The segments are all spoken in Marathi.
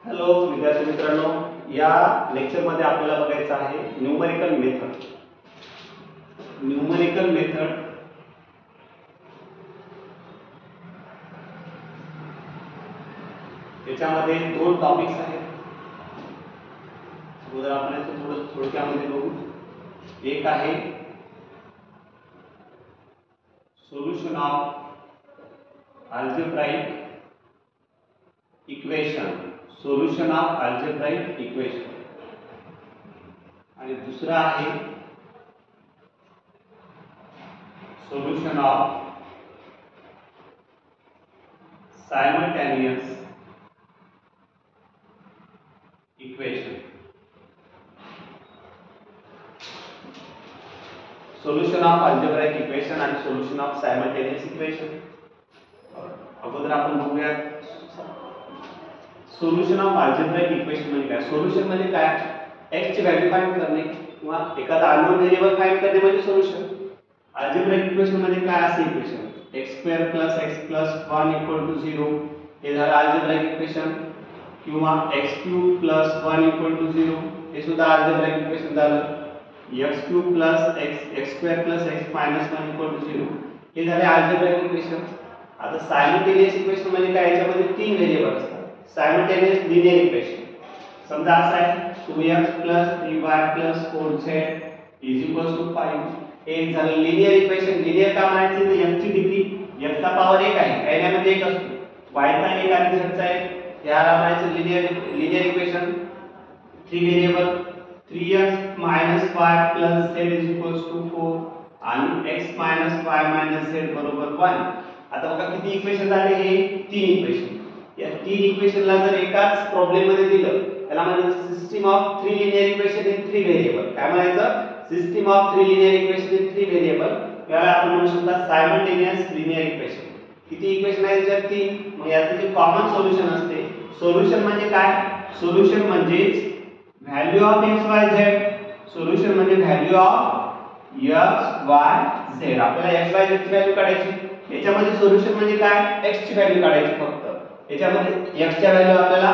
हॅलो विद्यार्थी मित्रांनो, या लेक्चर मध्ये आपल्याला बघायचं आहे न्यूमरिकल मेथड. न्यूमरिकल मेथड त्याच्यामध्ये दोन टॉपिक्स आहेत. अगोदर आपण याचं थोडक्यामध्ये बघू. एक आहे solution of algebraic equation, solution of algebraic equation, आणि दुसरा आहे solution of simultaneous equation. Solution of algebraic equation आणि सोल्युशन ऑफ सायमल्टेनियस इक्वेशन. अगोदर आपण बघूया सोल्युशन ऑफ अल्जेब्राइक इक्वेशन म्हणजे काय. सोल्युशन म्हणजे काय, x ची व्हॅल्यू फाइंड करणे किंवा एखादा अननोन व्हेरिएबल फाइंड करणे म्हणजे सोल्युशन. अल्जेब्राइक इक्वेशन म्हणजे काय, असे इक्वेशन x² + x + 1 = 0 हे झालं अल्जेब्राइक इक्वेशन, किंवा x³ + 1 = 0 हे सुद्धा अल्जेब्राइक इक्वेशन झालं. x³ + x² + x - 1 = 0 हे झाले अल्जेब्राइक इक्वेशन. आता सायमल्टेनियस इक्वेशन म्हणजे काय, याच्यामध्ये तीन व्हेरिएबल असतात. सायमल्टेनियस लिनियर इक्वेशन समजा असं आहे 2x + 3y + 4z = 5. हे एक झालं लिनियर इक्वेशन. लिनियर का म्हणायचं, तर x ची डिग्री x चा पॉवर 1 आहे, काहींमध्ये 1 असतो, y चा 1 आणि z चा 1, याला म्हणायचं linear equation. 3 variable 3x - 5 + z = 4 आणि x - 5 - z = 1. आता बघा किती इक्वेशन झाले, हे 3 इक्वेशन. या 3 इक्वेशनला जर एकाच प्रॉब्लेम मध्ये दिलं, त्याला म्हणायचं system of 3 linear equation in 3 variable. काय म्हणायचं, system of 3 linear equation in 3 variable. याला आपण म्हणू शकता सायमल्टेनियस लिनियर इक्वेशन. किती इक्वेशन आहेत, जर 3, मग याचे जे कॉमन सोल्युशन असते. सोल्युशन म्हणजे काय, सोल्युशन म्हणजे value of x y z. Solution म्हणजे value of x y z. आपल्याला x y z ची व्हॅल्यू काढायची. याच्यामध्ये सोल्युशन म्हणजे काय, x ची व्हॅल्यू काढायची फक्त. याच्यामध्ये x च्या व्हॅल्यू आपल्याला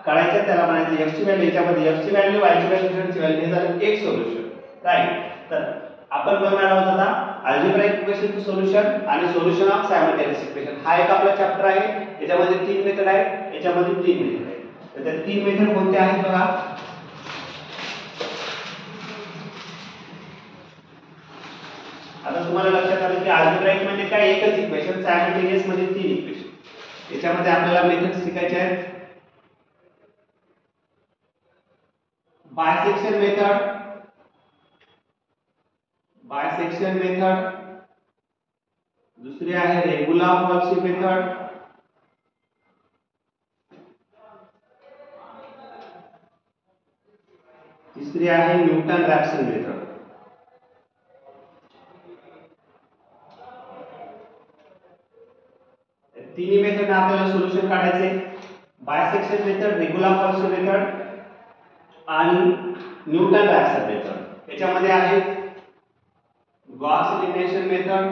काढायच्या, त्याला म्हणायचं x ची व्हॅल्यू, याच्यामध्ये x ची व्हॅल्यू, y ची व्हॅल्यू, z ची व्हॅल्यू, हे झालं एक सोल्युशन, राईट. तर आपण बघणार आहोत आता अल्जेब्राइक इक्वेशनचं सोल्युशन आणि सोल्युशन ऑफ सायमल्टेनियस इक्वेशन. हा एक आपला चॅप्टर आहे. याच्यामध्ये 3 मेथड आहेत, याच्यामध्ये 3 मेथड आहेत. तर त्या 3 मेथड कोणत्या आहेत बघा. आता तुम्हाला लक्षात आलं की अल्जेब्राइक म्हणजे काय, एकच इक्वेशन. सायमल्टेनियस म्हणजे 3 इक्वेशन. याच्यामध्ये आपल्याला मेथड्स शिकायचे आहेत. बायसेक्शन मेथड, बायसेक्शन मेथड, दुसरी आहे रेगुलर पॉलिसी मेथड, तिसरी आहे न्यूटन रॅप्सन मेथड. तिन्ही मेथड आपल्याला सोल्युशन काढायचे. Bisection method, regula falsi method आणि न्यूटन रॅप्सन मेथड. याच्यामध्ये आहे Gauss elimination method,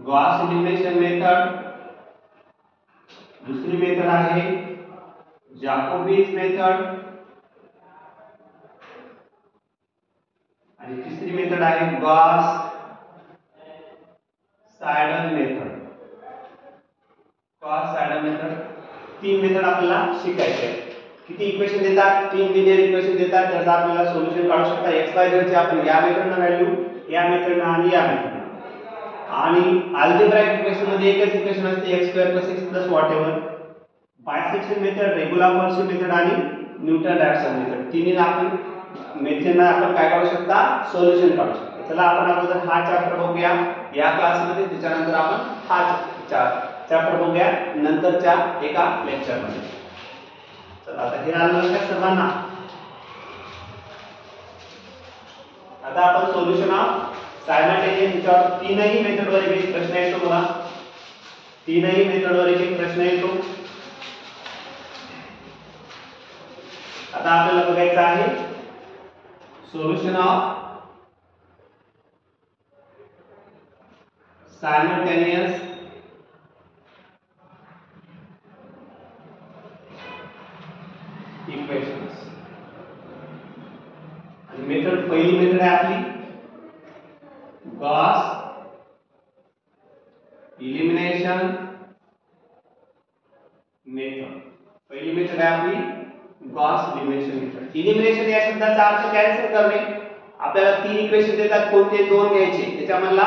Gauss elimination method, दुसरी मेथड आहे जॅकोबीज मेथड, आणि तिसरी मेथड आहे Gauss Seidel method. Gauss Seidel method. 3 method आपल्याला शिकायचे आहेत. किती इक्वेशन देतात, 3 लिनियर इक्वेशन देतात, त्याचा आपल्याला सोल्युशन काढू शकता. x y z ची आपण या मेथडनं व्हॅल्यू, या मेथडनं आणि या मेथडनं. आणि अल्जेब्राइक इक्वेशन मध्ये एकच इक्वेशन असते, x² + x + whatever. Bisection method, regula falsi method आणि न्यूटन रॅप्सन मेथड. तिन्ही आपण मेथडनं आपण काय काढू शकता, सोल्युशन काढू शकता. चला आपण अगोदर हा चॅप्टर बघूया या क्लासमध्ये, त्याच्यानंतर आपण हा चॅप्टर बघूया नंतरच्या एका लेक्चर मध्ये. चला आता हे आलं लक्षात सर्वांना. आता आपण सोल्युशन ऑफ सायमल्टेनियस, याच्यावर तीनही मेथडवर एक प्रश्न येतो बघा. तीनही मेथडवर एक प्रश्न येतो. आता आपल्याला बघायचं आहे सोल्युशन ऑफ सायमल्टेनियस मेथड पहिली मेथड आहे आपली गॉस इलिमिनेशन मेथड. पहिली मेथड आहे आपली गॉस इलिमिनेशन मेथड. इलिमिनेशन या शब्दाचा अर्थ कॅन्सल करणे. आपल्याला तीन इक्वेशन देतात, कोणते दोन घ्यायचे, त्याच्यामधला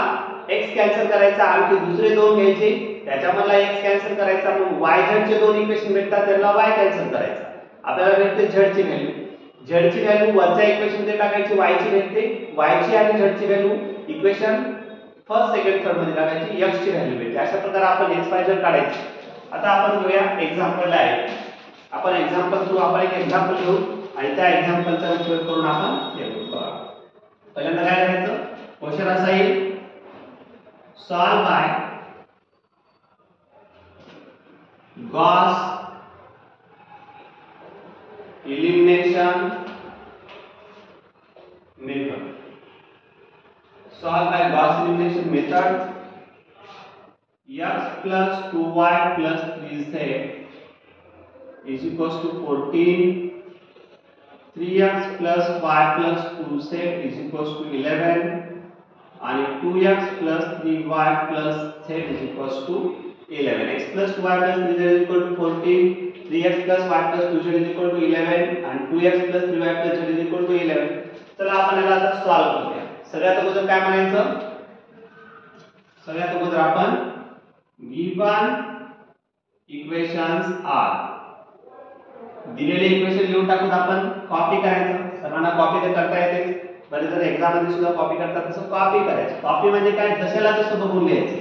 x कॅन्सल करायचा, आणखी दुसरे दोन घ्यायचे, त्याच्यामधला x कॅन्सल करायचा, मग y z चे दोन इक्वेशन भेटतात, त्याला y कॅन्सल करायचा. आपल्याला भेटते z ची व्हॅल्यू. z ची व्हॅल्यू वरच्या इक्वेशन मध्ये टाकायची, y ची भेटते, y ची आणि z ची value equation first second third मध्ये टाकायची, x ची व्हॅल्यू भेटते. अशा प्रकारे आपण x y z काढायचे. आता आपण घेऊया एक्झाम्पल आहे. आपण एक्झाम्पल थ्रू आपण एक एक्झाम्पल घेऊ आणि त्या एक्झाम्पलचा उपयोग करून आपण हे करू. पहिल्यांदा काय करायचं, क्वेश्चन असा येईल, solve by Gauss elimination method. Solve by Gauss elimination method. x plus 2y plus 3z is equals to 14. 3x plus y plus 2z is equals to 11 आणि 2x plus 3y plus z is equals to 11. x plus 2y plus 3z is equal to 14. 3x plus y plus 2z is equal to 11 आणि 2x plus 3y plus z is equal to 11. चला आपण याला आता सॉल्व करूया. सगळ्यात अगोदर काय म्हणायचं, सगळ्यात अगोदर आपण given equations are, दिलेले इक्वेशन लिहून टाकून आपण कॉपी करायचं. सर्वांना कॉपी तर करता येते, बरेच जण एक्झाम मध्ये सुद्धा कॉपी करतात, तसं कॉपी करायचं. कॉपी म्हणजे काय, जशाला तसं बघून लिहायचं.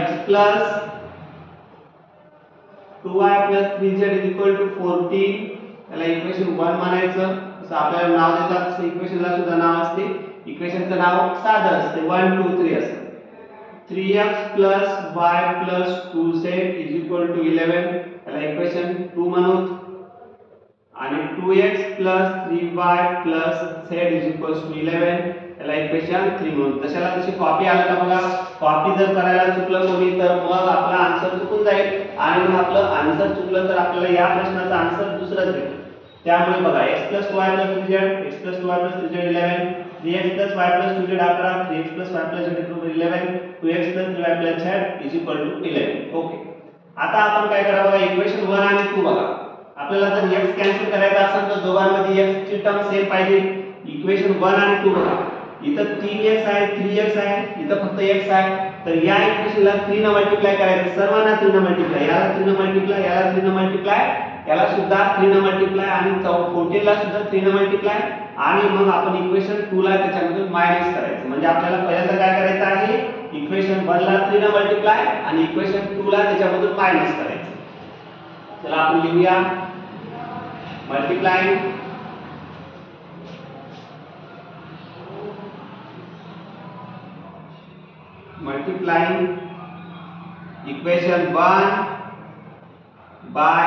x plus 2y plus 3z is equal to 14, त्याला इक्वेशन 1 म्हणायचं. जसं आपल्याला नाव देतात तसं इक्वेशनला सुद्धा नाव असते. इक्वेशनचं नाव साधं असते, 1 2 3 असतं. 3x plus y plus 2z is equal to 11, त्याला इक्वेशन 2 म्हणू. आणि 2x plus 3y plus z is equal to 11, त्याला इक्वेशन 3 म्हणू. तशाला तशी कॉपी आलं का बघा. कॉपी जर करायला चुकलं कोणी तर मग आपला आन्सर चुकून जाईल आणि मग आपलं आन्सर चुकलं तर आपल्याला या प्रश्नाचा आन्सर दुसराच भेटेल. त्यामुळे बघा x plus y plus 3z, x plus 2y plus 3z 11, 3x plus y plus 2z 11, 3x plus y plus z equal to 11, 2x plus 3y plus z is equal to 11. Okay, आता आपण काय करा बघा, इक्वेशन 1 आणि 2 बघा. आपल्याला जर x कॅन्सल करायचा असेल तर दोघांमध्ये x ची टर्म सेम पाहिजे. इक्वेशन 1 आणि 2 बघा, इथं 3x आहे, 3x आहे, इथं फक्त x आहे. तर या इक्वेशनला 3 ने मल्टिप्लाय करायचं, सर्वांना 3 ने मल्टिप्लाय, याला 3 ने मल्टिप्लाय, याला 3 ने मल्टिप्लाय, याला सुद्धा 3 ने मल्टिप्लाय आणि 14 ला सुद्धा 3 ने मल्टिप्लाय आणि मग आपण इक्वेशन 2 ला त्याच्यामधून मायनस करायचं. म्हणजे आपल्याला पहिल्यांदा काय करायचं आहे, इक्वेशन 1 ला 3 ने मल्टिप्लाय आणि इक्वेशन 2 ला त्याच्यामधून मायनस करायचं. चला आपण लिहूया, multiply multiplying equation 1 by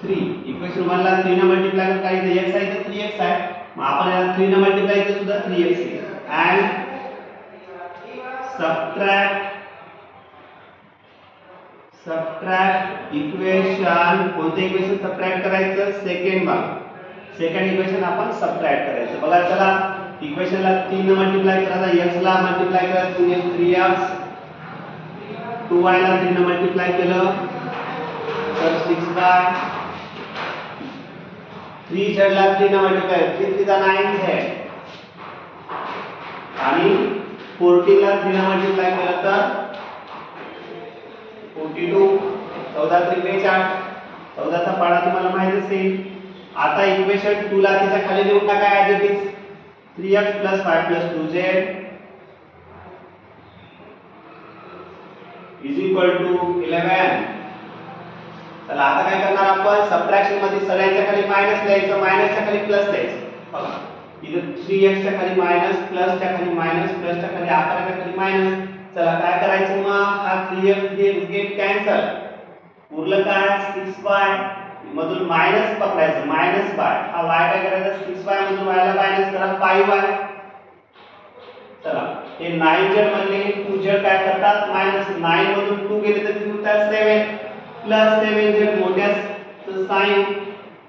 3. Equation 1 ला 3 ने मल्टिप्लाय करून काय इथे x आहे तर 3x आहे, मग आपण याला 3 ने मल्टिप्लाय केलं सुद्धा 3x आहे. and subtract इक्वेशन, कोणते इक्वेशन सबट्रॅक्ट करायचं, सेकंड इक्वेशन आपण सबट्रॅक्ट करायचं. बघा चला, इक्वेशनला 3 ने मल्टिप्लाय करायचा, x ला मल्टिप्लाय करायचं 3x, 2y ला 3 ने मल्टिप्लाय केलं तर 6y, 3z ला 3 ने मल्टिप्लाय, 3 3 चा 9z आणि 14 ला 3 ने मल्टिप्लाय केलं तर 42, 14 3 42, 14 चा पाडा तुम्हाला माहित असेल. आता इक्वेशन 2 ला त्याच्या खाली लिहून टाका as it is, 3x plus 5 plus 2z is equal to 11. चला आता काय करणार आपण, सबट्रॅक्शन मध्ये सगळ्यांच्या खाली मायनस लिहायचं, मायनसच्या खाली प्लस लिहायचं. बघा इथं 3x च्या खाली मायनस, प्लस च्या खाली मायनस, प्लस च्या खाली 11 च्या खाली मायनस. चला काय करायचं, मग हा 3x गेट कॅन्सल, उरलं काय 6y मधून मायनस पकडायचं, मायनस बाय, हा y काय करायचं, 6y मधून y ला मायनस करा 5y. चला हे 9z मधले 2z काय करतात, मायनस 9 मधून 2 गेले तर किती होतात 7, प्लस 7z मोठ्याचं साइन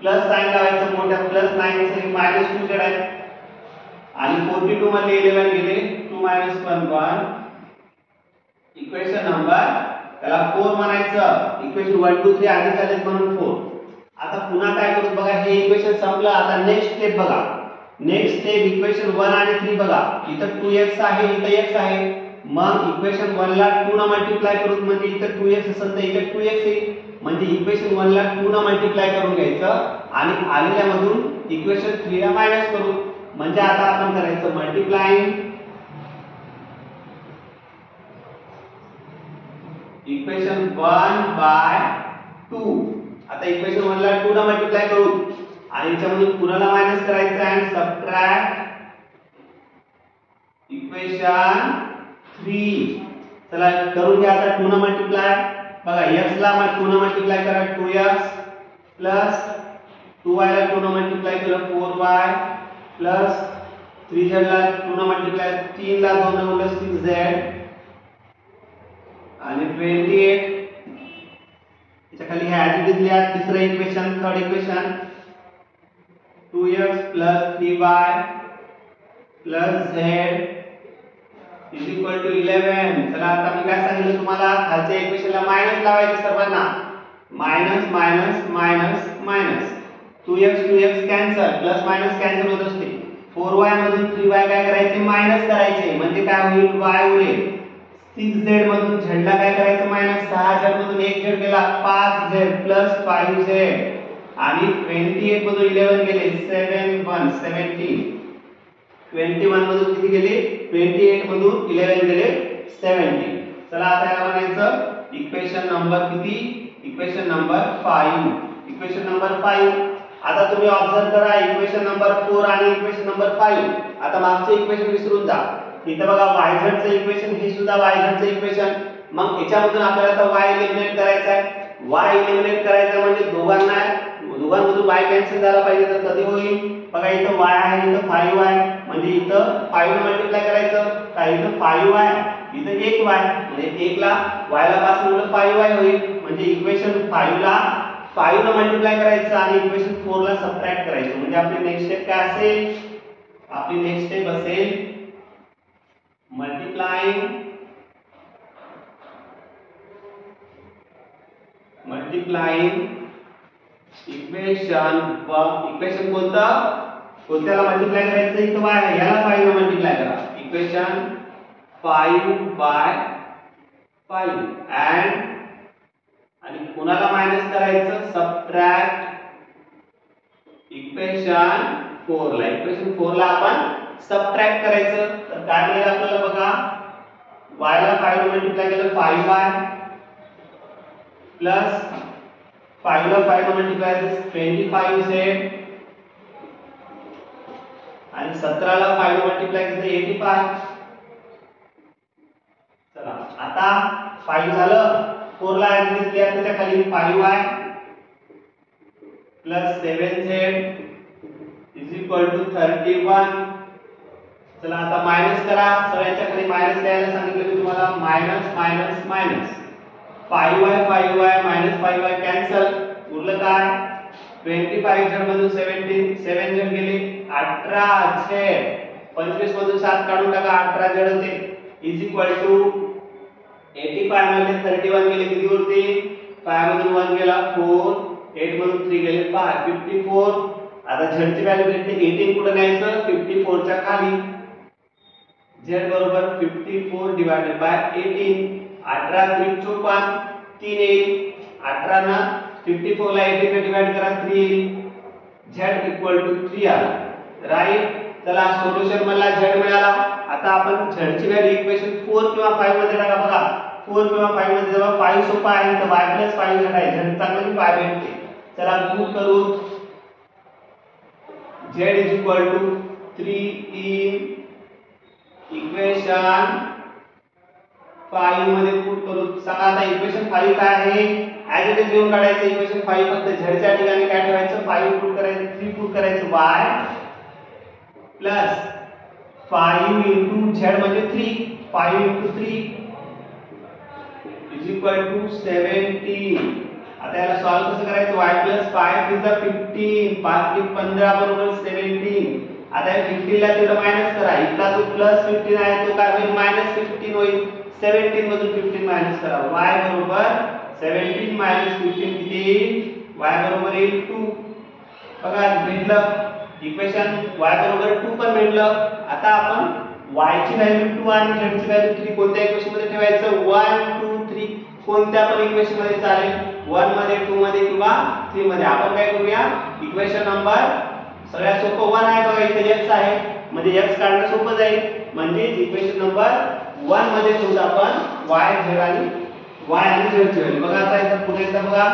प्लस साइन लावायचं मोठ्या प्लस 9 चे -2z आहे आणि 42 मध्ये 11 गेले 2 - 1 1 इक्वेशन नंबर त्याला 4 म्हणायचं इक्वेशन 1 2 3 आधी झालेत म्हणून 4 आता पुन्हा काय करू बघा हे इक्वेशन संपलं आता नेक्स्ट स्टेप बघा नेक्स्ट स्टेप इक्वेशन 1 आणि 3 बघा इथं 2x आहे इथं x आहे मग इक्वेशन 1 ला 2 ने मल्टिप्लाय करू म्हणजे इथं 2x असेल तर इथं 2x येईल म्हणजे इक्वेशन 1 ला 2 ने मल्टिप्लाय करून घ्यायचं आणि आलेल्यामधून इक्वेशन 3 ला मायनस करू म्हणजे आता आपण करायचं मल्टिप्लाइंग इक्वेशन 1 बाय 2 आता इक्वेशन 1 ला 2 ने मल्टिप्लाय करू आणि याच्यामधून पुन्हा मायनस करायचं आणि सबट्रॅक्ट इक्वेशन 3 चला करून घ्या आता 2 ने मल्टिप्लाय बघा x ला 2 ने मल्टिप्लाय करा 2x प्लस 2y ला 2 ने मल्टिप्लाय केलं 4y प्लस 3z ला 2 ने मल्टिप्लाय 3 ला 2 ने गुणलं 6z आणि 28 याच्या खाली हे ऍज इट इज लिहा तिसरं equation third equation 2x plus 3y plus z is equal to 11 चला आता मी काय सांगितलं तुम्हाला खालच्या इक्वेशनला मायनस लावायचं सर्वांना minus minus minus minus 2x cancel plus minus cancel होत असते 4y मधून 3y काय करायचे मायनस करायचे म्हणजे काय होईल y उरेल 6z मधून z ला काय करायचं मायनस 6z मधून 1z गेला 5z प्लस 5z आणि 28 मधून 11 गेले 7 1 17 21 मधून किती गेले 28 मधून 11 गेले 17 चला आता याला म्हणायचं इक्वेशन नंबर किती इक्वेशन नंबर 5 इक्वेशन नंबर 5 आता तुम्ही ऑब्झर्व करा इक्वेशन नंबर 4 आणि इक्वेशन नंबर 5 आता मागचे इक्वेशन विसरून जा इथे बघा yz चं इक्वेशन हे सुद्धा yz चं इक्वेशन मग याच्यामधून आपल्याला आता y एलिमिनेट करायचा आहे y एलिमिनेट करायचं म्हणजे दोघांमधून y कॅन्सल झाला पाहिजे तर कधी होईल बघा इथं y आहे इथं 5 आहे म्हणजे इथं 5 ने मल्टिप्लाय करायचं काय इथं 5 आहे इथं 1 y म्हणजे 1 ला y ला पास म्हणून 5 y होईल म्हणजे इक्वेशन 5 ला 5 ने मल्टिप्लाय करायचं आणि इक्वेशन 4 ला सबट्रॅक्ट करायचं म्हणजे आपली नेक्स्ट स्टेप काय असेल आपली नेक्स्ट स्टेप असेल मल्टिप्लाइंग इक्वेशन कोणत्याला मल्टिप्लाय करायचं इथं y आहे याला 5 ने मल्टिप्लाय करा इक्वेशन 5 बाय 5 आणि कोणाला मायनस करायचं सबट्रॅक्ट इक्वेशन 4 ला इक्वेशन 4 ला आपण सबट्रॅक्ट करायचं तर काय मिळेल आपल्याला बघा y ला 5 ने मल्टिप्लाय केलं 5y प्लस 5 ला 5 ने मल्टिप्लाय केलं 25z आणि 17 ला 5 ने मल्टिप्लाय केलं 85 चला आता 5 झालं 4 ला ऍडजस्ट केलं त्याच्या खाली 5y plus 7z is equal to 31 चला आता मायनस करा सगळ्यांच्या खाली मायनस द्यायला सांगितलं मी तुम्हाला minus minus minus 5y minus 5y cancel उरलं काय 25 z मधून 17 7z गेले 18z 25 मधून 7 काढून टाका 18z होते इज इक्वल टू 85 मध्ये 31 गेले किती उरतील 5 मधून 1 गेला 4 8 मधून 3 गेले 5 54 आता z ची व्हॅल्यू भेटते 18 कुठे न्यायचं 54 च्या खाली z बरोबर 54 डिवाइडेड बाय 18 18 3 54 3 येईल 18 ना 54 ला 18 ने डिवाइड करा 3 येईल z इक्वल टू 3 आला राईट चला सोल्युशन मला z मिळाला आता आपण z ची व्हॅल्यू इक्वेशन 4 किंवा 5 मध्ये टाका बघा 4 किंवा 5 मध्ये जेव्हा 5 सोपा आहे तर y 5 z आहे z चांगली 5 भेटते चला प्रूव्ह करू z is equal to 3 in equation 5 मध्ये पुट करू सांगा आता इक्वेशन 5 काय आहे ऍज इट इज घेऊन काढायचं इक्वेशन 5 फक्त z च्या ठिकाणी काय ठेवायचं 5 पुट करायचं 3 पुट करायचं y प्लस 5 into z म्हणजे 3 5 into 3 is equal to 70 आता याला सॉल्व कसं करायचं y + 5 3 15 5 3 15 बरोबर 17. आता या 15 ला तेवढं मायनस करा, इथला जो +15 आहे तो काय होईल -15 होईल. 17 मधून 15 मायनस करा, y बरोबर 17 - 15 किती येईल, y बरोबर येईल 2. बघा भेटलं इक्वेशन y बरोबर 2 पण भेटलं. आता आपण y ची व्हॅल्यू 2 आणि z ची व्हॅल्यू 3 कोणत्या इक्वेशन मध्ये ठेवायचं, 1 2 3 कोणत्या पण इक्वेशन मध्ये चालेल, 1 मध्ये 2 मध्ये किंवा 3 मध्ये. आपण काय करूया, इक्वेशन नंबर सगळ्यात सोपं 1 आहे बघा, इथे x आहे म्हणजे x काढणं सोपं जाईल. म्हणजे इक्वेशन नंबर 1 मध्ये ठेवू आपण y z आणि y आणि z ची व्हॅल्यू. बघा आता इथं पुढे एकदा बघा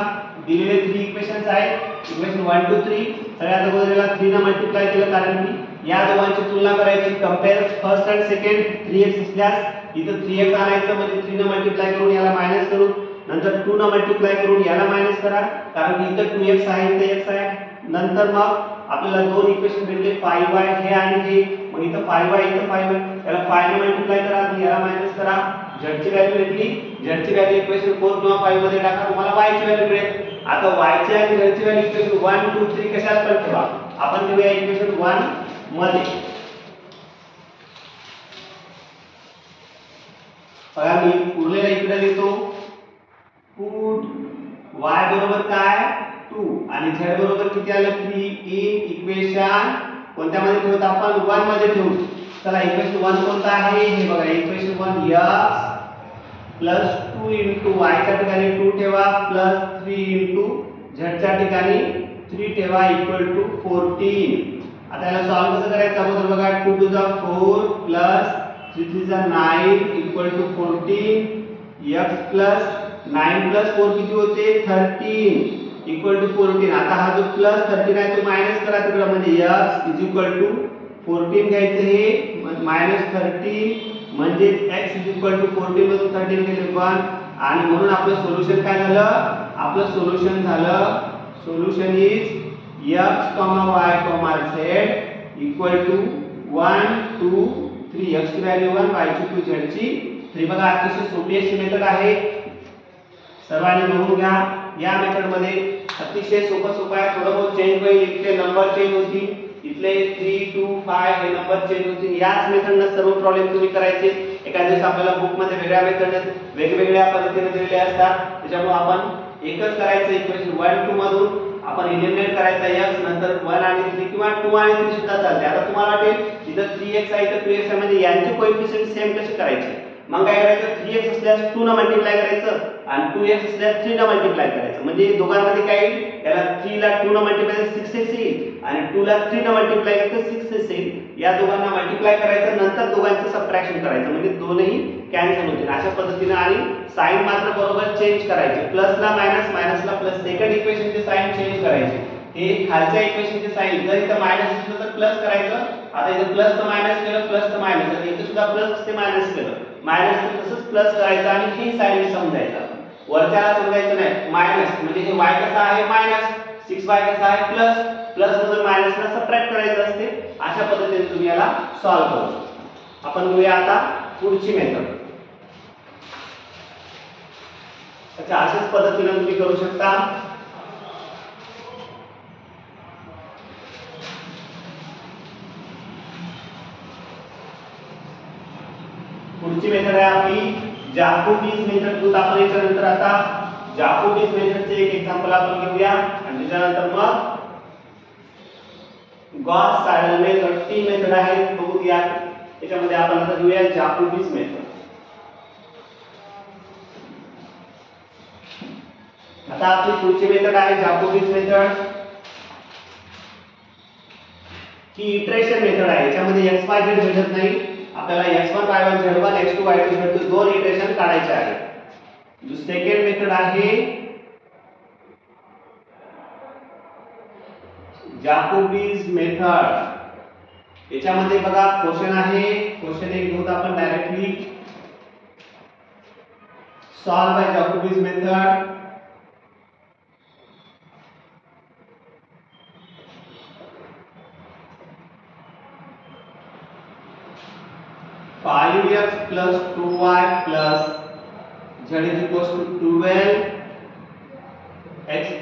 दिलेले 3 इक्वेशन्स आहेत. इक्वेशन 1 2 3 सगळ्यात अगोदरला 3 ने मल्टिप्लाय केलं कारण की या दोघांची तुलना करायची, कंपेअर फर्स्ट आणि सेकंड. 3x असल्यास इथं 3x आणायचं म्हणजे 3 ने मल्टिप्लाय करून याला मायनस करू, नंतर 2 ने मल्टिप्लाय करून याला मायनस करा कारण की इथं 2x आहे इथं x आहे. नंतर मग आपल्याला दोन इक्वेशन भेटले 5y हे आणि हे, मग इथं 5y इथं 5y, याला 5 ने मल्टिप्लाय करा आणि याला मायनस करा. z ची व्हॅल्यू भेटली, z ची व्हॅल्यू इक्वेशन 4 किंवा 5 मध्ये टाका, तुम्हाला y ची व्हॅल्यू मिळेल. आता y ची आणि z ची व्हॅल्यू इक्वेशन 1 2 3 कशात पण ठेवा. आपण ठेवूया इक्वेशन 1 मध्ये. बघा मी उरलेला इकडे लिहितो, पुट y बरोबर काय 2 आणि z बरोबर किती आलं 3 इन इक्वेशन कोणत्या मध्ये ठेवतो आपण 1 मध्ये ठेवू. चला इक्वेशन 1 कोणता आहे हे बघा, equation 1 x plus 2 into y च्या ठिकाणी 2 ठेवा प्लस 3 इंटू z च्या ठिकाणी 3 ठेवा इक्वल टू 14. आता याला सॉल्व कसं करायचं अगोदर बघा, 2 टू द 4 प्लस 3 3 जा 9 equal to 14. x plus 9 plus 4 किती होते 13 इक्वल टू 14. आता हा जो प्लस 13 आहे तो मायनस करा तिकडे, म्हणजे x इज इक्वल टू 14 घ्यायचं हे मायनस 13 म्हणजे x इज इक्वल टू 14 मधून 13 गेले 1 आणि म्हणून आपलं सोल्युशन काय झालं, आपलं सोल्युशन झालं, solution is x, y, z equal to 1 2 3. x ची व्हॅल्यू 1 y ची 2 z ची 3. बघा अतिशय सोपी अशी मेथड आहे, सर्वांनी बघून घ्या. या मेथड मध्ये अतिशय सोपं आहे, थोडं बहुत चेंज होईल, इथले नंबर चेंज होतील, इथले 3 2 5 हे नंबर चेंज होतील. याच मेथडने सर्व प्रॉब्लेम तुम्ही करायचे. एखाद्या दिवस आपल्याला बुक मध्ये वेगळ्या मेथड वेगवेगळ्या पद्धतीने दिलेले असतात, त्याच्यामुळे आपण एकच करायचं. इक्वेशन 1 2 मधून आपण एलिमिनेट करायचा x, नंतर 1 आणि 3 किंवा 2 आणि 3 सुद्धा चालते. आता तुम्हाला वाटेल इथं 3x आहे इथं 2x आहे म्हणजे यांचे कोएफिशिएंट सेम कसे करायचे. मग काय करायचं, 3x असल्यास 2 ने मल्टिप्लाय करायचं आणि 2x असल्यास 3 ने मल्टिप्लाय करायचं. म्हणजे दोघांमध्ये काय येईल, याला 3 ला 2 ने मल्टिप्लाय 6x येईल आणि 2 ला 3 ने मल्टिप्लाय केलं 6x येईल. या दोघांना मल्टिप्लाय करायचं, नंतर दोघांचं सबट्रॅक्शन करायचं म्हणजे दोनही कॅन्सल होतील. अशा पद्धतीने आणि साइन मात्र बरोबर चेंज करायचे, प्लस ला मायनस, मायनस ला प्लस. सेकंड इक्वेशनचे साइन चेंज करायचे. हे खालच्या इक्वेशनचे साइन जर इथं मायनस असलं तर प्लस करायचं. आता इथं प्लस तर मायनस केलं, प्लस तर मायनस, आणि इथं सुद्धा प्लस असते मायनस केलं, मायनस तसंच प्लस करायचं आणि हे साइन समजायचं. वरच्याला समजायचं नाही. मायनस म्हणजे हे y कसा आहे मायनस, 6y कसा आहे प्लस, प्लस मधून मायनसला सबट्रॅक्ट करायचं असते. अशा पद्धतीने तुम्ही याला सॉल्व करू शकता. आपण बघूया आता पुढची मेथड. अच्छा अशाच पद्धतीने तुम्ही करू शकता. पुढची मेथड आहे आपली जॅकोबीज मेथड. दूध आपण याच्यानंतर आता जॅकोबीज मेथडचे एक एक्झाम्पल आपण घेऊया आणि त्याच्यानंतर मग गॉस सायडल मेथड 3 मेथड आहेत बघूया. त्याच्यामध्ये आपण आता घेऊया जॅकोबीज मेथड. आता आपली पुढची मेथड आहे जॅकोबीज मेथड. ही इटरेशन मेथड आहे. याच्यामध्ये x y z भेटत नाही, आपल्याला x1 y1 z1 x2 y2 z2 दोन इटरेशन काढायचे आहेत. जो सेकंड मेथड आहे जॅकोबीज मेथड. याच्यामध्ये बघा क्वेश्चन आहे, क्वेश्चन एक घेऊन आपण directly solve by Jacobi's method. Five x plus 2y plus z is equals to 12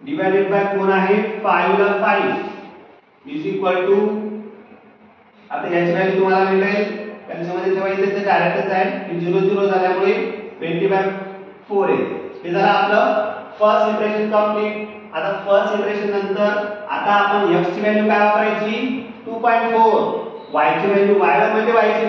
divided by कोण आहे 5 ला 5 इज इक्वल टू, आता याची व्हॅल्यू तुम्हाला मिळेल त्याच्यामध्ये ठेवायचं ते डायरेक्टच आहे 0 0 झाल्यामुळे 20/4 आहे. हे झालं आपलं फर्स्ट इटरेशन कंप्लीट. आता फर्स्ट इटरेशन नंतर आता आपण x ची व्हॅल्यू काय वापरायची 2.4, y ची व्हॅल्यू y1 म्हणजे y ची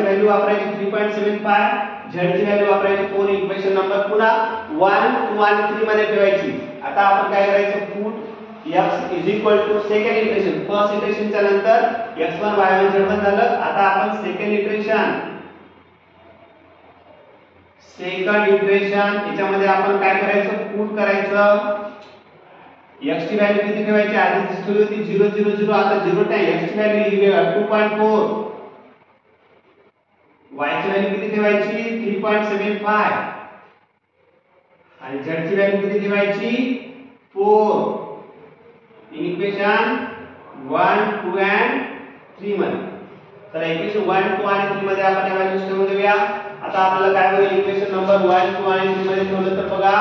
व्हॅल्यू वापरायची 3.75, z ची व्हॅल्यू वापरायची 4. इक्वेशन नंबर पुन्हा 1 2 आणि 3 मध्ये ठेवायची. आता आपण काय करायचं put x is equal to second iteration, first इटरेशनच्या नंतर x1 y1 z1 झालं. आता आपण सेकंड इटरेशन याच्यामध्ये आपण काय करायचं पुट करायचं. x ची व्हॅल्यू किती ठेवायची आधी दिसली होती 0 0 0, आता 0 टाइम x ची व्हॅल्यू ही 2.4, y ची व्हॅल्यू किती ठेवायची 3.75 आणि z ची व्हॅल्यू किती ठेवायची 4. इन इक्वेशन 1 2 and 3 मध्ये. तर इक्वेशन 1 2 आणि 3 मध्ये आपण या व्हॅल्यूज ठेवून देऊया. आता आपल्याला काय होईल इक्वेशन नंबर 1 2 आणि 3 मध्ये ठेवलं तर बघा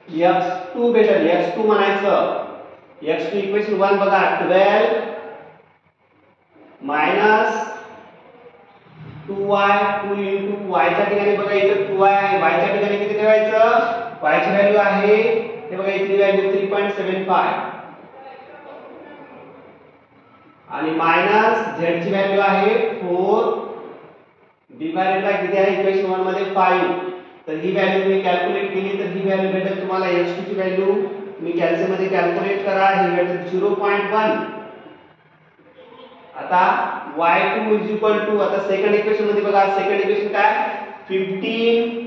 x2 भेटेल. x2 म्हणायचं x2 इक्वेशन 1 बघा 12 minus 2y 2 into y च्या ठिकाणी बघा इथे 2y आहे, y च्या ठिकाणी किती ठेवायचं y ची व्हॅल्यू आहे हे बघा इथली व्हॅल्यू 3.75 आणि मायनस z ची व्हॅल्यू आहे 4 डिवाइडेड बाय किती आहे इक्वेशन 1 मध्ये 5. तर ही व्हॅल्यू तुम्ही कॅल्क्युलेट केली तर ही व्हॅल्यू भेटेल तुम्हाला x2 ची व्हॅल्यू तुम्ही कॅल्सी मध्ये कॅल्क्युलेट करा, ही भेटेल 0.1. आता y2 इज इक्वल टू, आता सेकंड इक्वेशन मध्ये बघा सेकंड इक्वेशन काय 15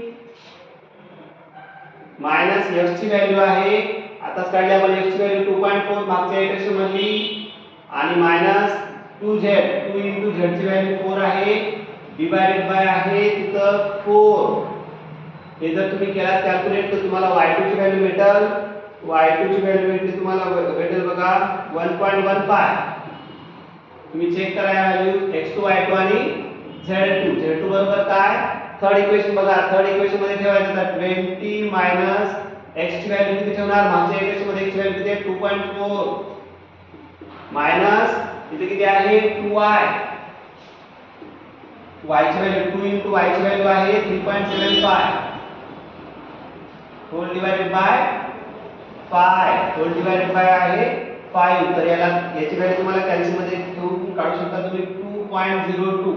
मायनस x ची व्हॅल्यू आहे आता काढली आपण x ची व्हॅल्यू 2.4 मागच्या इटरेशन मध्ये आणि मायनस 2z 2 into z ची व्हॅल्यू 4 आहे डिवाइडेड बाय आहे तिथं 4. हे जर तुम्ही केलात कॅल्क्युलेट तर तुम्हाला y2 ची व्हॅल्यू भेटेल, y2 ची व्हॅल्यू भेटली तुम्हाला भेटेल बघा 1.15. तुम्ही चेक करा या व्हॅल्यू x2 y2 आणि z2 बरोबर काय थर्ड इक्वेशन बघा, थर्ड इक्वेशन मध्ये ठेवायचं तर 20 मायनस x ची व्हॅल्यू किती ठेवणार मागच्या इक्वेशन मध्ये x ची व्हॅल्यू किती आहे 2.4 मायनस इथे किती आहे 2y, y ची व्हॅल्यू 2 into y ची व्हॅल्यू आहे 3.75 whole divided by 5 whole divided by आहे 5. तर याला याची व्हॅल्यू तुम्हाला कॅल्सी मध्ये ठेवून काढू शकता तुम्ही 2.02.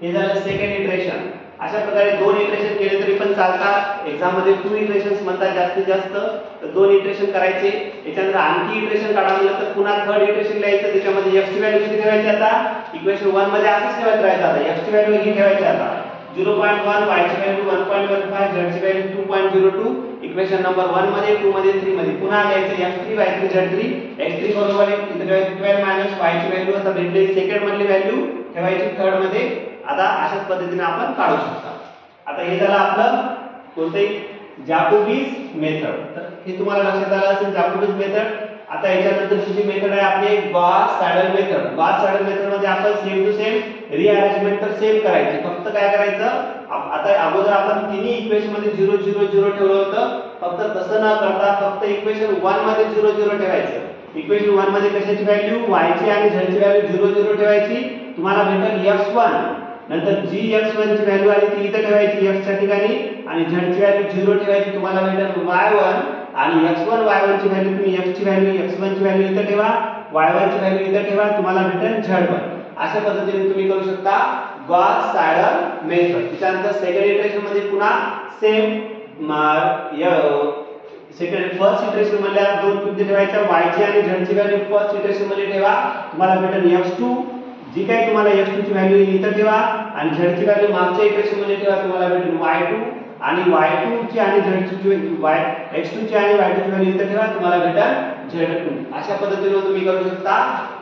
हे झालं सेकंड इटरेशन. अशा प्रकारे दोन इटरेशन केले तरी पण चालतात. एक्झाम मध्ये 2 इटरेशन्स म्हणतात जास्तीत जास्त, तर 2 इटरेशन करायचे. याच्यानंतर आणखी इटरेशन काढावं तर पुन्हा थर्ड इटरेशन लिहायचं, त्याच्यामध्ये x ची व्हॅल्यू किती ठेवायची आता इक्वेशन 1 मध्ये असंच ठेवत राहायचं. आता x ची व्हॅल्यू ही ठेवायची आता 0.1, y ची व्हॅल्यू 1.15, z ची व्हॅल्यू 2.02. इक्वेशन नंबर 1 मध्ये 2 मध्ये 3 मध्ये पुन्हा लिहायचं x3 y3 z3. x3 बरोबर आहे इथे 12 मायनस y ची व्हॅल्यू आता भेटली सेकंड मधली व्हॅल्यू ठेवायची थर्ड मध्ये. आता अशाच पद्धतीने आपण काढू शकता. आता हे झालं आपलं कोणतेही जॅकोबीज मेथड. तर हे तुम्हाला लक्षात आलं असेल जॅकोबीज मेथड. आता याच्यानंतर दुसरी मेथड आहे आपली Gauss saddle method. Gauss saddle method मध्ये आपण सेम टू सेम रिअरेंजमेंट तर सेम करायची, फक्त काय करायचं आता अगोदर आपण तिन्ही इक्वेशन मध्ये 0 0 0 ठेवलं होतं, फक्त तसं न करता फक्त इक्वेशन 1 मध्ये 0 0 ठेवायचं. इक्वेशन 1 मध्ये कशाची व्हॅल्यू y ची आणि z ची व्हॅल्यू 0 0 ठेवायची. तुम्हाला भेटेल x1, नंतर जी x1 ची व्हॅल्यू आली ती इथे ठेवायची x च्या ठिकाणी आणि z ची व्हॅल्यू 0 ठेवायची. तुम्हाला भेटेल y1 आणि x1 y1 ची व्हॅल्यू तुम्ही x ची व्हॅल्यू x1 ची व्हॅल्यू इथे ठेवा, y1 ची व्हॅल्यू इथे ठेवा, तुम्हाला भेटेल z1. अशा पद्धतीने तुम्ही करू शकता गॉस सॅडल मेथड. त्यानंतर सेकंड इटरेशन मध्ये पुन्हा सेम सेकंड फर्स्ट इटरेशन मध्ये दोन किमती ठेवायच्या y ची आणि z ची व्हॅल्यू फर्स्ट इटरेशन मध्ये ठेवा, तुम्हाला भेटेल x2. जी काही तुम्हाला x2 ची व्हॅल्यू इथे ठेवा आणि z ची व्हॅल्यू मागच्या इटरेशन मध्ये ठेवा, तुम्हाला भेटेल y2 आणि y2 ची आणि z ची x2 ची आणि y2 ची व्हॅल्यू इथे ठेवा, तुम्हाला भेटेल z2. अशा पद्धतीने तुम्ही करू शकता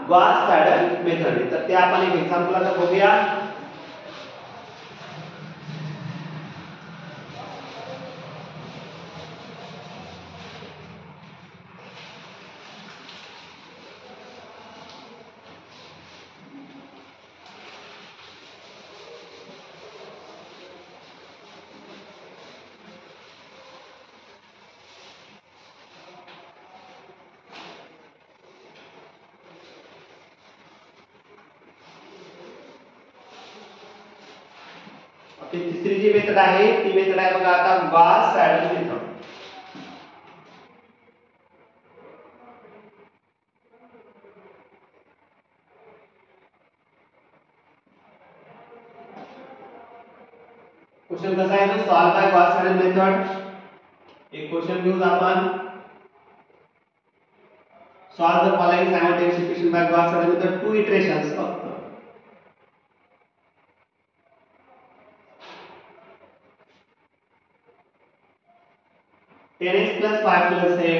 गॉस सॅडल मेथड. तर ते आपण एक एक्झाम्पल आता बघूया. तिसरी जी मेथड आहे ती मेथड आहे बघा आता गॉस सॅडल मेथड. क्वेश्चन कसा आहे तो solve by Gauss saddle method. एक क्वेश्चन घेऊ आपण. Solve the following simultaneous equation by Gauss saddle method. 2 iterations फक्त. टेन एक्स प्लस 5 प्लस हे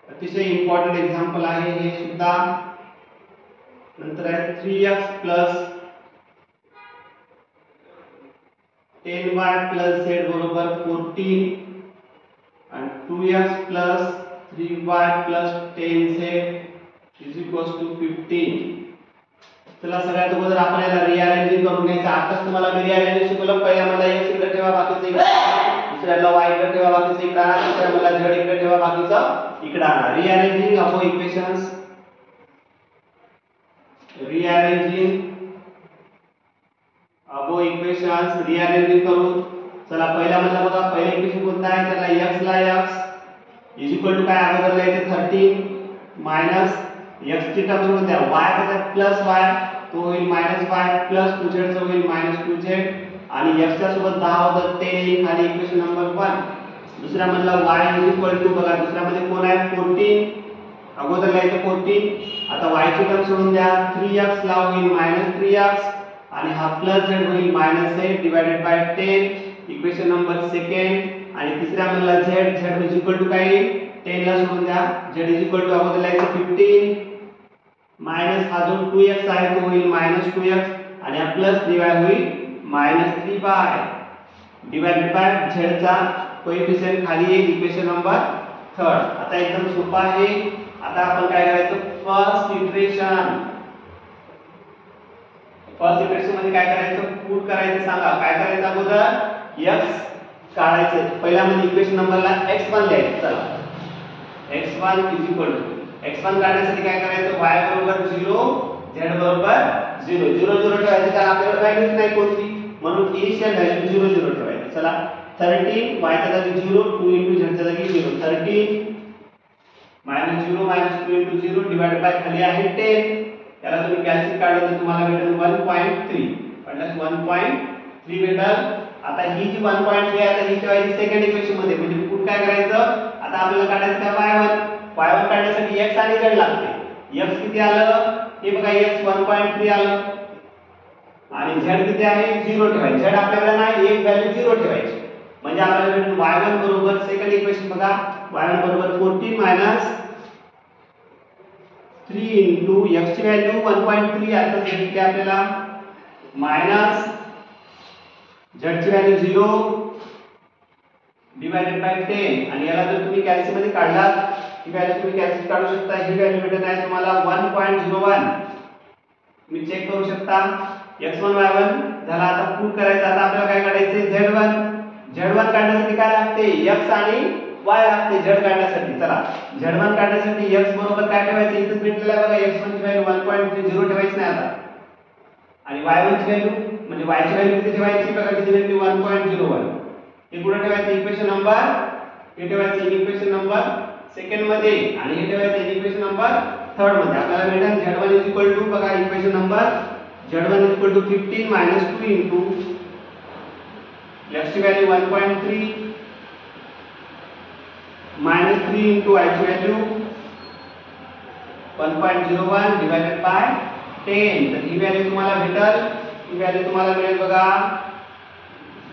अतिशय इम्पॉर्टंट एक्झाम्पल आहे हे सुद्धा. नंतर आहे 3x plus 10y plus z बरोबर 14 आणि 2x plus 3y plus 10z is equals to 15. चला सगळ्यात अगोदर आपण याला रिअरेंजिंग करून घ्यायचं. आताच तुम्हाला मी रिअरेंजिंग शिकवलं. पहिला मला x इकडे ठेवा बाकीचं इकडे, दुसऱ्याला y इकडे ठेवा बाकीचं इकडे आणा, तिसऱ्या मला z इकडे ठेवा बाकीचं इकडे आणा. रिअरेंजिंग अबो इक्वेशन्स. रिअरेंजिंग अबो इक्वेशन्स रिअरेंजिंग करून. चला पहिला म्हणलं बघा पहिलं इक्वेशन कोणतं आहे. त्याला x ला x इज इक्वल टू काय अगोदर लिहायचं 13 मायनस x ची टर्म सोडून द्या. y कसा प्लस y तो होईल मायनस y प्लस 2z चा होईल मायनस 2z आणि x च्या सोबत 10 होतं 10 खाली इक्वेशन नंबर 1. दुसरा म्हणला y इज इक्वल टू बघा दुसऱ्यामध्ये कोण आहे 14 अगोदर लिहायचं 14. आता y ची टर्म सोडून द्या 3x ला होईल मायनस 3x आणि हा प्लस z होईल minus z divided by 10 equation number second. आणि तिसरा म्हणला z इज इक्वल टू काय 10 ला सोडून द्या z इज इक्वल टू अगोदर लिहायचं 15 मायनस हा जो 2x आहे तो होईल मायनस 2x आणि हा प्लस 3y होईल minus 3y divided by z चा कोएफिशिएंट खाली येईल इक्वेशन नंबर 3. आता एकदम सोपं आहे. आता आपण काय करायचं फर्स्ट इटरेशन. फर्स्ट इटरेशन मध्ये काय करायचं पुट करायचं. सांगा काय करायचं अगोदर x काढायचं. पहिल्या मध्ये इक्वेशन नंबरला x1 लिहायचं. चला x1 is equal to x1 काढण्यासाठी काय करायचं y बरोबर 0 z बरोबर 0 0 0 ठेवायचं कारण आपल्याला व्हॅल्यूच नाही कोणती म्हणून इनिशियल व्हॅल्यू 0 0 ठेवायचं. चला 13 y च्या जागी 0 2 z च्या जागी 0 13 मायनस 0 मायनस 2 0 डिवाइडेड बाय खाली आहे 10. त्याला तुम्ही कॅल्क्युलेट काढलं तर तुम्हाला भेटेल 1.3 म्हणजे 1.3 भेटेल. आता ही जी 1.3 आहे आता ही ठेवायची सेकंड इक्वेशन मध्ये म्हणजे पुट काय करायचं. आता आपल्याला काढायचं काय y1 काढण्यासाठी x आणि z लागते. x किती आलं हे बघा x 1.3 आलं आणि z किती आहे 0 ठेवायचं. z आपल्याकडे नाही एक व्हॅल्यू 0 ठेवायची म्हणजे आपल्याला भेटेल y1 बरोबर सेकंड इक्वेशन बघा y1 बरोबर 14 मायनस 3 into x ची व्हॅल्यू 1.3 आता z किती आपल्याला मायनस z ची व्हॅल्यू 0 डिवाइडेड बाय 10 आणि याला जर तुम्ही कॅल्सी मध्ये काढलात ही व्हॅल्यू तुम्ही कॅल्सी काढू शकता. ही व्हॅल्यू भेटत आहे तुम्हाला 1.01. तुम्ही चेक करू शकता x1 y1 झाला. आता पुट करायचं. आता आपल्याला काय काढायचे z1 काढण्यासाठी काय लागते x आणि y लागते z काढण्यासाठी. चला z1 काढण्यासाठी x बरोबर काय ठेवायचं इथे भेटलेलं आहे बघा x1 ची व्हॅल्यू 1.30 ठेवायची नाही आता आणि y1 ची व्हॅल्यू म्हणजे y ची व्हॅल्यू किती ठेवायची बघा किती भेटली 1.01. हे कुठे ठेवायचं इक्वेशन नंबर हे ठेवायचं इक्वेशन नंबर सेकंड मध्ये आणि हे ठेवायचं इक्वेशन नंबर थर्ड मध्ये. आपल्याला भेटेल z1 इज इक्वल टू बघा equation number z1 is equal to 15 minus 2 into x ची व्हॅल्यू 1.3 मायनस 3 इनटू y ची व्हॅल्यू 1.01 डिवाइडेड बाय 10. तर ही व्हॅल्यू तुम्हाला भेटेल. ही व्हॅल्यू तुम्हाला मिळेल बघा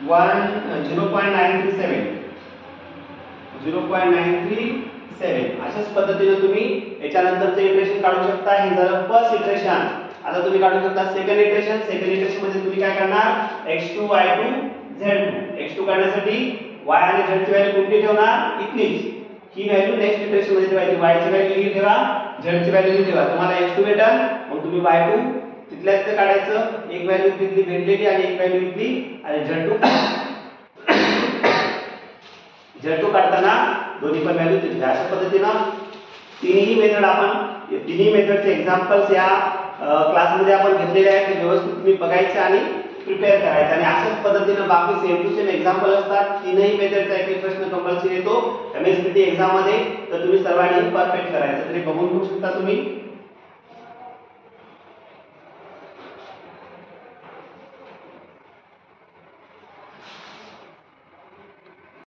0.937. अशाच पद्धतीने तुम्ही याच्यानंतरचे इटरेशन काढू शकता. हे झालं फर्स्ट इटरेशन. आता तुम्ही काढू शकता सेकंड इटरेशन. सेकंड इटरेशन मध्ये तुम्ही काय करणार x2 y2 z2 x2 काढण्यासाठी y आणि z ची व्हॅल्यू कुठली ठेवणार इथलीच. ही व्हॅल्यू नेक्स्ट इटरेशन मध्ये ठेवायची. y ची व्हॅल्यू ही ठेवा z ची व्हॅल्यू ही ठेवा. तुम्हाला x2 भेटेल मग तुम्ही y2 तिथल्या तिथे काढायचं. एक व्हॅल्यू तिथली भेटलेली आणि एक व्हॅल्यू इथली आणि z2 काढताना दोन्ही पण व्हॅल्यू तिथल्या. अशा पद्धतीने तिन्ही मेथडचे एक्झाम्पल्स या क्लासमध्ये आपण घेतलेले आहेत. ते व्यवस्थित तुम्ही बघायचे आणि प्रिपेअर करायचं आणि अशाच पद्धतीने बाकी सेम टू सेम एक्झाम्पल असतात. तीनही मेथडचा एक प्रश्न कंपल्सरी येतो एमएसपीटी एक्झाम मध्ये. तर तुम्ही सर्वांनी परफेक्ट करायचं. तरी बघून घेऊ शकता तुम्ही.